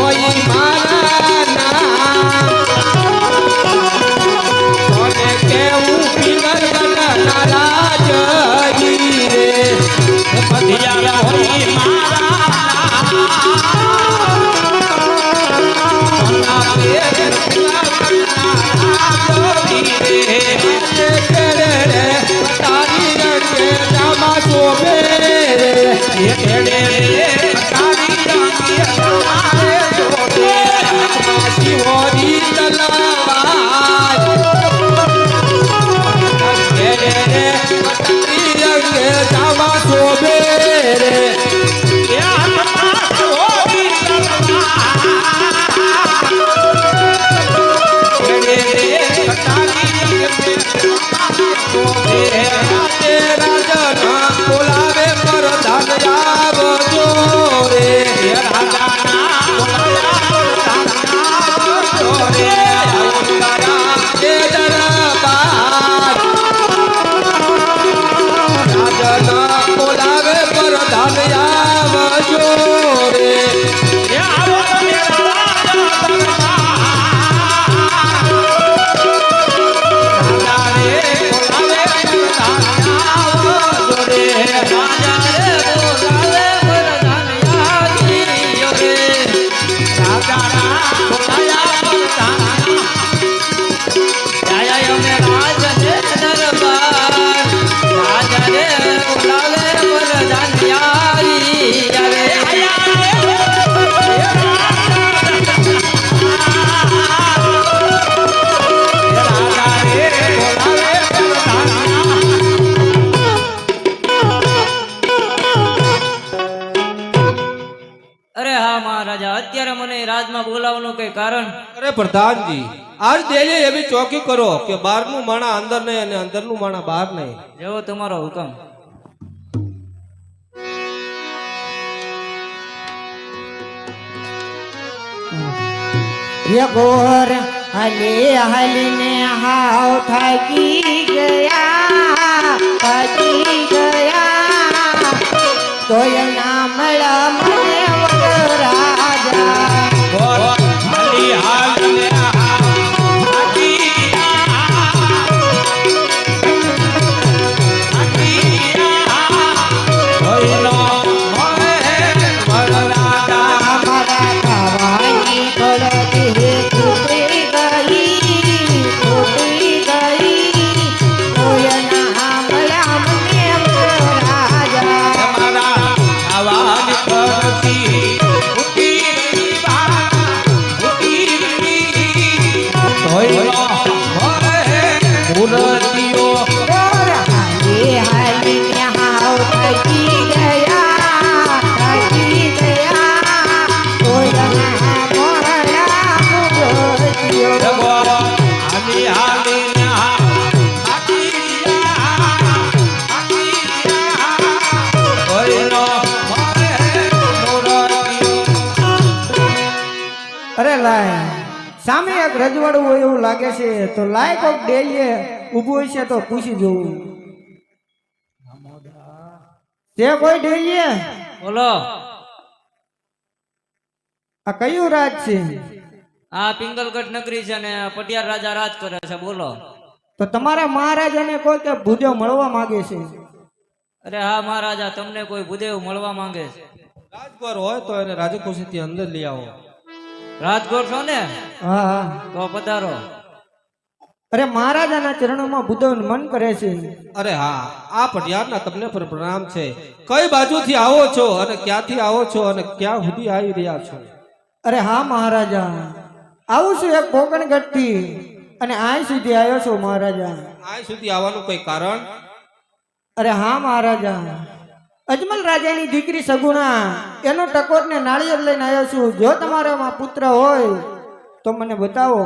હોય મારા નામ કોને કેવું પિંગલગઢ નારાજગી રે પધિયા હોય મારા નામ તારી રંગે જામા શોભે શિવોરી તલવાર રંગે જામા શોભે રે રાજના બોલાવે પર ધન આવજો રે રાજના બોલાવે પર ધન આવજો રે અત્યારે મને રાજમાં બોલાવવાનું કઈ કારણ? અરે પ્રધાનજી આજ ડેલી એવી ચોકી કરો કે બહારનું માણા અંદર નહીં અને અંદરનું માણા બહાર નહીં. જેવો તમારો હુકમ. ગોર હલી હલીને હાવ થાકી ગયા તોય ના મળ્યા મને રાજા સામે એક રજવાડું હોય એવું લાગે છે તો લાયક ઓફ ડેલીએ ઊભું હશે તો પૂછી જોવું. તે કોઈ ડેલીએ બોલો. આ કયું રાજ છે? આ પિંગલગઢ નગરી છે ને પટિયાર રાજા રાજ કરે છે. બોલો. તો તમારા મહારાજાને કોઈ કે ભૂદેવ મળવા માંગે છે? અરે હા મહારાજા, તમને કોઈ ભૂદેવ મળવા માંગે છે. રાજગોર હોય તો એને રાજખુશીથી અંદર લઈ આવો. રાજગોર છો ને? હા તો પધારો. અરે મહારાજાના ચરણોમાં ભૂદેવ મન કરે છે. અરે હા, આ પટિયારના તમને પર પ્રણામ છે. કઈ બાજુથી આવો છો અને ક્યાંથી આવો છો અને ક્યાં સુધી આવી રહ્યા છો? અરે હા મહારાજા, આવું છું એક પોકણગઢ થી અને આ સુધી આવ્યો છું મહારાજા. આ સુધી આવવાનું કોઈ કારણ? અરે હા મહારાજા, અજમલ રાજાની દીકરી સગુણા એનો ટકોર ને નાળિયેર લઈને આવ્યો છું. જો તમારામાં પુત્ર હોય તો મને બતાવો.